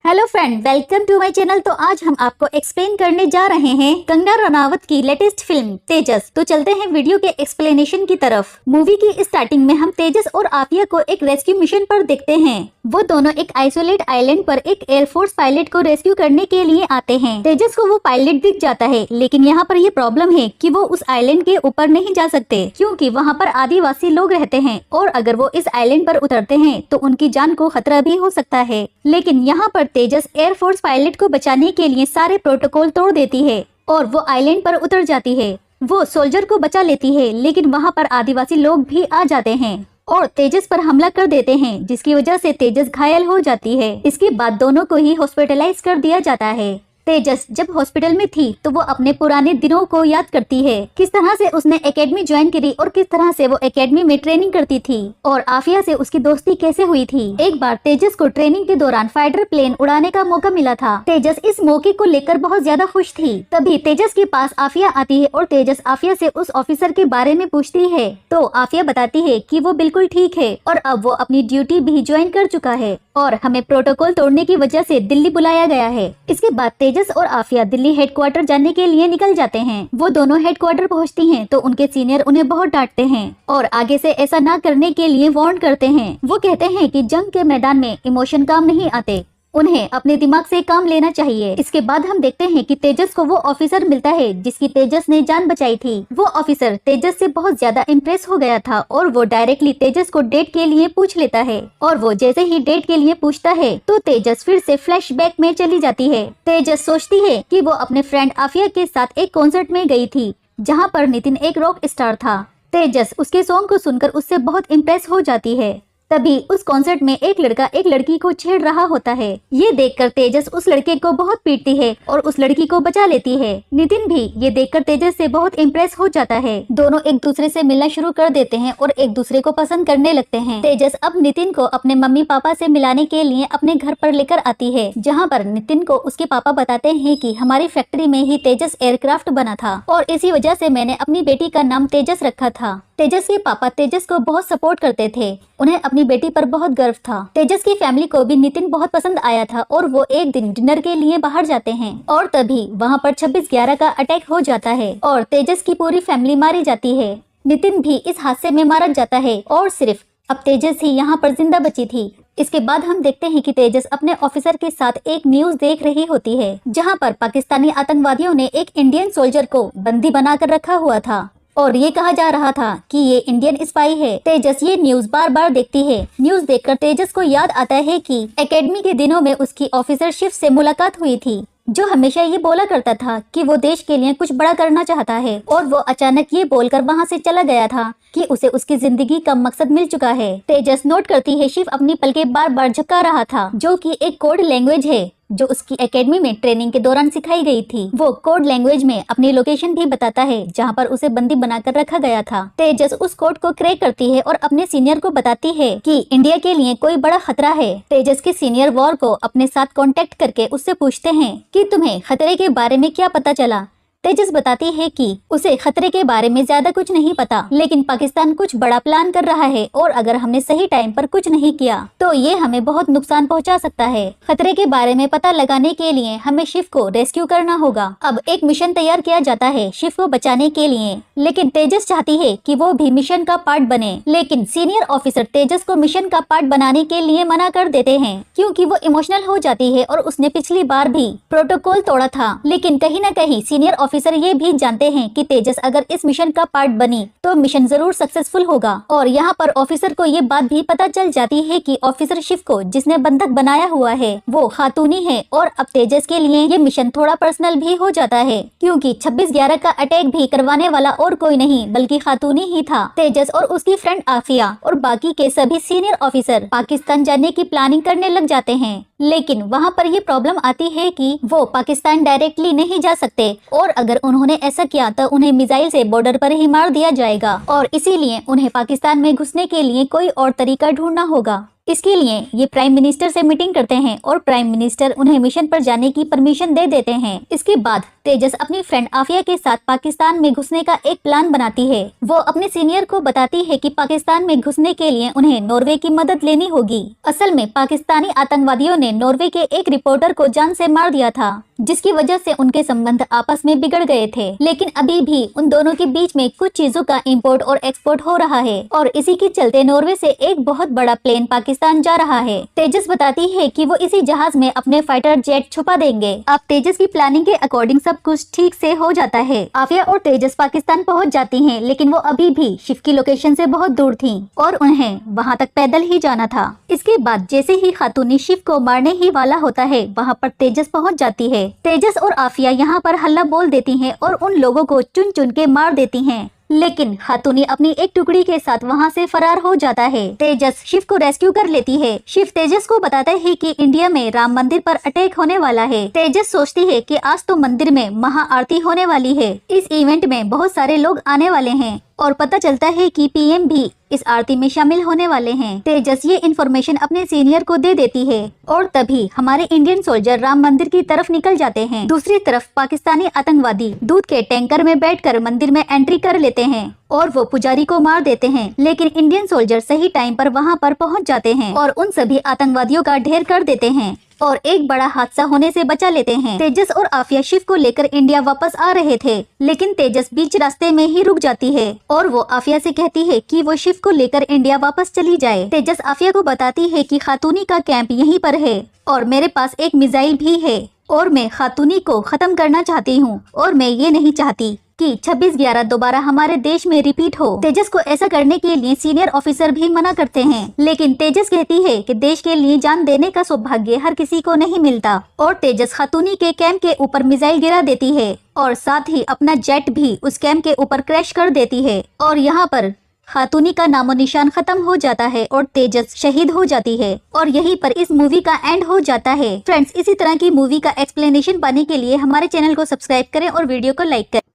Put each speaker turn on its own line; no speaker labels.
Hello friend, welcome to my channel. तो आज हम आपको एक्सप्लेन करने जा रहे हैं कंगना रनावत की लेटेस्ट फिल्म तेजस। तो चलते हैं वीडियो के एक्सप्लेनेशन की तरफ। मूवी की स्टार्टिंग में हम तेजस और आफिया को एक रेस्क्यू मिशन पर देखते हैं। वो दोनों एक आइसोलेट आइलैंड पर एक एयरफोर्स पायलट को रेस्क्यू करने के लिए आते हैं। तेजस को वो पायलट दिख जाता है, लेकिन यहाँ पर ये प्रॉब्लम है कि वो उस आइलैंड के ऊपर नहीं जा सकते क्योंकि वहाँ पर आदिवासी लोग रहते हैं और अगर वो इस आइलैंड पर उतरते हैं तो उनकी जान को खतरा भी हो सकता है। लेकिन यहाँ पर तेजस एयरफोर्स पायलट को बचाने के लिए सारे प्रोटोकॉल तोड़ देती है और वो आइलैंड पर उतर जाती है। वो सोल्जर को बचा लेती है, लेकिन वहाँ पर आदिवासी लोग भी आ जाते हैं और तेजस पर हमला कर देते हैं, जिसकी वजह से तेजस घायल हो जाती है। इसके बाद दोनों को ही हॉस्पिटलाइज कर दिया जाता है। तेजस जब हॉस्पिटल में थी तो वो अपने पुराने दिनों को याद करती है, किस तरह से उसने एकेडमी ज्वाइन करी और किस तरह से वो एकेडमी में ट्रेनिंग करती थी और आफिया से उसकी दोस्ती कैसे हुई थी। एक बार तेजस को ट्रेनिंग के दौरान फाइटर प्लेन उड़ाने का मौका मिला था। तेजस इस मौके को लेकर बहुत ज्यादा खुश थी। तभी तेजस के पास आफिया आती है और तेजस आफिया से उस ऑफिसर के बारे में पूछती है तो आफिया बताती है कि वो बिल्कुल ठीक है और अब वो अपनी ड्यूटी भी ज्वाइन कर चुका है और हमें प्रोटोकॉल तोड़ने की वजह से दिल्ली बुलाया गया है। इसके बाद तेजस और आफिया दिल्ली हेडक्वार्टर जाने के लिए निकल जाते हैं। वो दोनों हेडक्वार्टर पहुंचती हैं तो उनके सीनियर उन्हें बहुत डांटते हैं और आगे से ऐसा ना करने के लिए वार्न करते हैं। वो कहते हैं कि जंग के मैदान में इमोशन काम नहीं आते, उन्हें अपने दिमाग से काम लेना चाहिए। इसके बाद हम देखते हैं कि तेजस को वो ऑफिसर मिलता है जिसकी तेजस ने जान बचाई थी। वो ऑफिसर तेजस से बहुत ज्यादा इम्प्रेस हो गया था और वो डायरेक्टली तेजस को डेट के लिए पूछ लेता है और वो जैसे ही डेट के लिए पूछता है तो तेजस फिर से फ्लैशबैक में चली जाती है। तेजस सोचती है कि वो अपने फ्रेंड आफिया के साथ एक कॉन्सर्ट में गई थी जहाँ पर नितिन एक रॉक स्टार था। तेजस उसके सॉन्ग को सुनकर उससे बहुत इम्प्रेस हो जाती है। तभी उस कॉन्सर्ट में एक लड़का एक लड़की को छेड़ रहा होता है। ये देखकर तेजस उस लड़के को बहुत पीटती है और उस लड़की को बचा लेती है। नितिन भी ये देखकर तेजस से बहुत इम्प्रेस हो जाता है। दोनों एक दूसरे से मिलना शुरू कर देते हैं और एक दूसरे को पसंद करने लगते हैं। तेजस अब नितिन को अपने मम्मी पापा से मिलाने के लिए अपने घर पर लेकर आती है, जहाँ पर नितिन को उसके पापा बताते हैं कि हमारी फैक्ट्री में ही तेजस एयरक्राफ्ट बना था और इसी वजह से मैंने अपनी बेटी का नाम तेजस रखा था। तेजस के पापा तेजस को बहुत सपोर्ट करते थे, उन्हें अपनी बेटी पर बहुत गर्व था। तेजस की फैमिली को भी नितिन बहुत पसंद आया था और वो एक दिन डिनर के लिए बाहर जाते हैं और तभी वहाँ पर 26/11 का अटैक हो जाता है और तेजस की पूरी फैमिली मारी जाती है। नितिन भी इस हादसे में मारा जाता है और सिर्फ अब तेजस ही यहाँ पर जिंदा बची थी। इसके बाद हम देखते हैं कि तेजस अपने ऑफिसर के साथ एक न्यूज देख रही होती है, जहाँ पर पाकिस्तानी आतंकवादियों ने एक इंडियन सोल्जर को बंदी बनाकर रखा हुआ था और ये कहा जा रहा था कि ये इंडियन स्पाई है। तेजस ये न्यूज बार बार देखती है। न्यूज देखकर तेजस को याद आता है कि एकेडमी के दिनों में उसकी ऑफिसर शिव से मुलाकात हुई थी, जो हमेशा ये बोला करता था कि वो देश के लिए कुछ बड़ा करना चाहता है और वो अचानक ये बोलकर वहाँ से चला गया था कि उसे उसकी जिंदगी का मकसद मिल चुका है। तेजस नोट करती है शिव अपनी पलकें बार बार झपका रहा था, जो कि एक कोड लैंग्वेज है जो उसकी एकेडमी में ट्रेनिंग के दौरान सिखाई गई थी। वो कोड लैंग्वेज में अपनी लोकेशन भी बताता है जहाँ पर उसे बंदी बनाकर रखा गया था। तेजस उस कोड को क्रैक करती है और अपने सीनियर को बताती है कि इंडिया के लिए कोई बड़ा खतरा है। तेजस के सीनियर वॉर को अपने साथ कांटेक्ट करके उससे पूछते हैं कि तुम्हें खतरे के बारे में क्या पता चला। तेजस बताती है कि उसे खतरे के बारे में ज्यादा कुछ नहीं पता, लेकिन पाकिस्तान कुछ बड़ा प्लान कर रहा है और अगर हमने सही टाइम पर कुछ नहीं किया तो ये हमें बहुत नुकसान पहुंचा सकता है। खतरे के बारे में पता लगाने के लिए हमें शिव को रेस्क्यू करना होगा। अब एक मिशन तैयार किया जाता है शिव को बचाने के लिए, लेकिन तेजस चाहती है कि वो भी मिशन का पार्ट बने। लेकिन सीनियर ऑफिसर तेजस को मिशन का पार्ट बनाने के लिए मना कर देते हैं क्योंकि वो इमोशनल हो जाती है और उसने पिछली बार भी प्रोटोकॉल तोड़ा था। लेकिन कहीं न कहीं सीनियर ऑफिसर ये भी जानते हैं कि तेजस अगर इस मिशन का पार्ट बनी तो मिशन जरूर सक्सेसफुल होगा और यहाँ पर ऑफिसर को ये बात भी पता चल जाती है कि ऑफिसर शिव को जिसने बंधक बनाया हुआ है वो खातूनी है और अब तेजस के लिए ये मिशन थोड़ा पर्सनल भी हो जाता है क्योंकि 26/11 का अटैक भी करवाने वाला और कोई नहीं बल्कि खातूनी ही था। तेजस और उसकी फ्रेंड आफिया और बाकी के सभी सीनियर ऑफिसर पाकिस्तान जाने की प्लानिंग करने लग जाते हैं, लेकिन वहाँ पर ये प्रॉब्लम आती है कि वो पाकिस्तान डायरेक्टली नहीं जा सकते और अगर उन्होंने ऐसा किया तो उन्हें मिसाइल से बॉर्डर पर ही मार दिया जाएगा और इसीलिए उन्हें पाकिस्तान में घुसने के लिए कोई और तरीका ढूंढना होगा। इसके लिए ये प्राइम मिनिस्टर से मीटिंग करते हैं और प्राइम मिनिस्टर उन्हें मिशन पर जाने की परमिशन दे देते हैं। इसके बाद तेजस अपनी फ्रेंड आफिया के साथ पाकिस्तान में घुसने का एक प्लान बनाती है। वो अपने सीनियर को बताती है कि पाकिस्तान में घुसने के लिए उन्हें नॉर्वे की मदद लेनी होगी। असल में पाकिस्तानी आतंकवादियों ने नॉर्वे के एक रिपोर्टर को जान से मार दिया था, जिसकी वजह से उनके संबंध आपस में बिगड़ गए थे। लेकिन अभी भी उन दोनों के बीच में कुछ चीजों का इंपोर्ट और एक्सपोर्ट हो रहा है और इसी के चलते नॉर्वे से एक बहुत बड़ा प्लेन पाकिस्तान जा रहा है। तेजस बताती है कि वो इसी जहाज में अपने फाइटर जेट छुपा देंगे। अब तेजस की प्लानिंग के अकॉर्डिंग सब कुछ ठीक से हो जाता है। आफिया और तेजस पाकिस्तान पहुंच जाती हैं, लेकिन वो अभी भी शिव की लोकेशन से बहुत दूर थीं और उन्हें वहां तक पैदल ही जाना था। इसके बाद जैसे ही खातूनी शिव को मारने ही वाला होता है, वहां पर तेजस पहुंच जाती है। तेजस और आफिया यहाँ पर हल्ला बोल देती हैं और उन लोगों को चुन चुन के मार देती हैं। लेकिन खातूनी अपनी एक टुकड़ी के साथ वहाँ से फरार हो जाता है। तेजस शिव को रेस्क्यू कर लेती है। शिव तेजस को बताता है कि इंडिया में राम मंदिर पर अटैक होने वाला है। तेजस सोचती है कि आज तो मंदिर में महाआरती होने वाली है। इस इवेंट में बहुत सारे लोग आने वाले हैं और पता चलता है कि पीएम भी इस आरती में शामिल होने वाले हैं। तेजस ये इन्फॉर्मेशन अपने सीनियर को दे देती है और तभी हमारे इंडियन सोल्जर राम मंदिर की तरफ निकल जाते हैं। दूसरी तरफ पाकिस्तानी आतंकवादी दूध के टैंकर में बैठकर मंदिर में एंट्री कर लेते हैं और वो पुजारी को मार देते हैं। लेकिन इंडियन सोल्जर सही टाइम पर वहाँ पर पहुँच जाते हैं और उन सभी आतंकवादियों का ढेर कर देते हैं और एक बड़ा हादसा होने से बचा लेते हैं। तेजस और आफिया शिव को लेकर इंडिया वापस आ रहे थे, लेकिन तेजस बीच रास्ते में ही रुक जाती है और वो आफिया से कहती है कि वो शिव को लेकर इंडिया वापस चली जाए। तेजस आफिया को बताती है कि खातूनी का कैंप यहीं पर है और मेरे पास एक मिसाइल भी है और मैं खातूनी को खत्म करना चाहती हूँ और मैं ये नहीं चाहती कि 26/11 दोबारा हमारे देश में रिपीट हो। तेजस को ऐसा करने के लिए सीनियर ऑफिसर भी मना करते हैं, लेकिन तेजस कहती है कि देश के लिए जान देने का सौभाग्य हर किसी को नहीं मिलता और तेजस खातूनी के कैंप के ऊपर मिसाइल गिरा देती है और साथ ही अपना जेट भी उस कैंप के ऊपर क्रैश कर देती है और यहाँ पर खातूनी का नामो निशान खत्म हो जाता है और तेजस शहीद हो जाती है और यहीं पर इस मूवी का एंड हो जाता है। फ्रेंड्स, इसी तरह की मूवी का एक्सप्लेनेशन पाने के लिए हमारे चैनल को सब्सक्राइब करें और वीडियो को लाइक करें।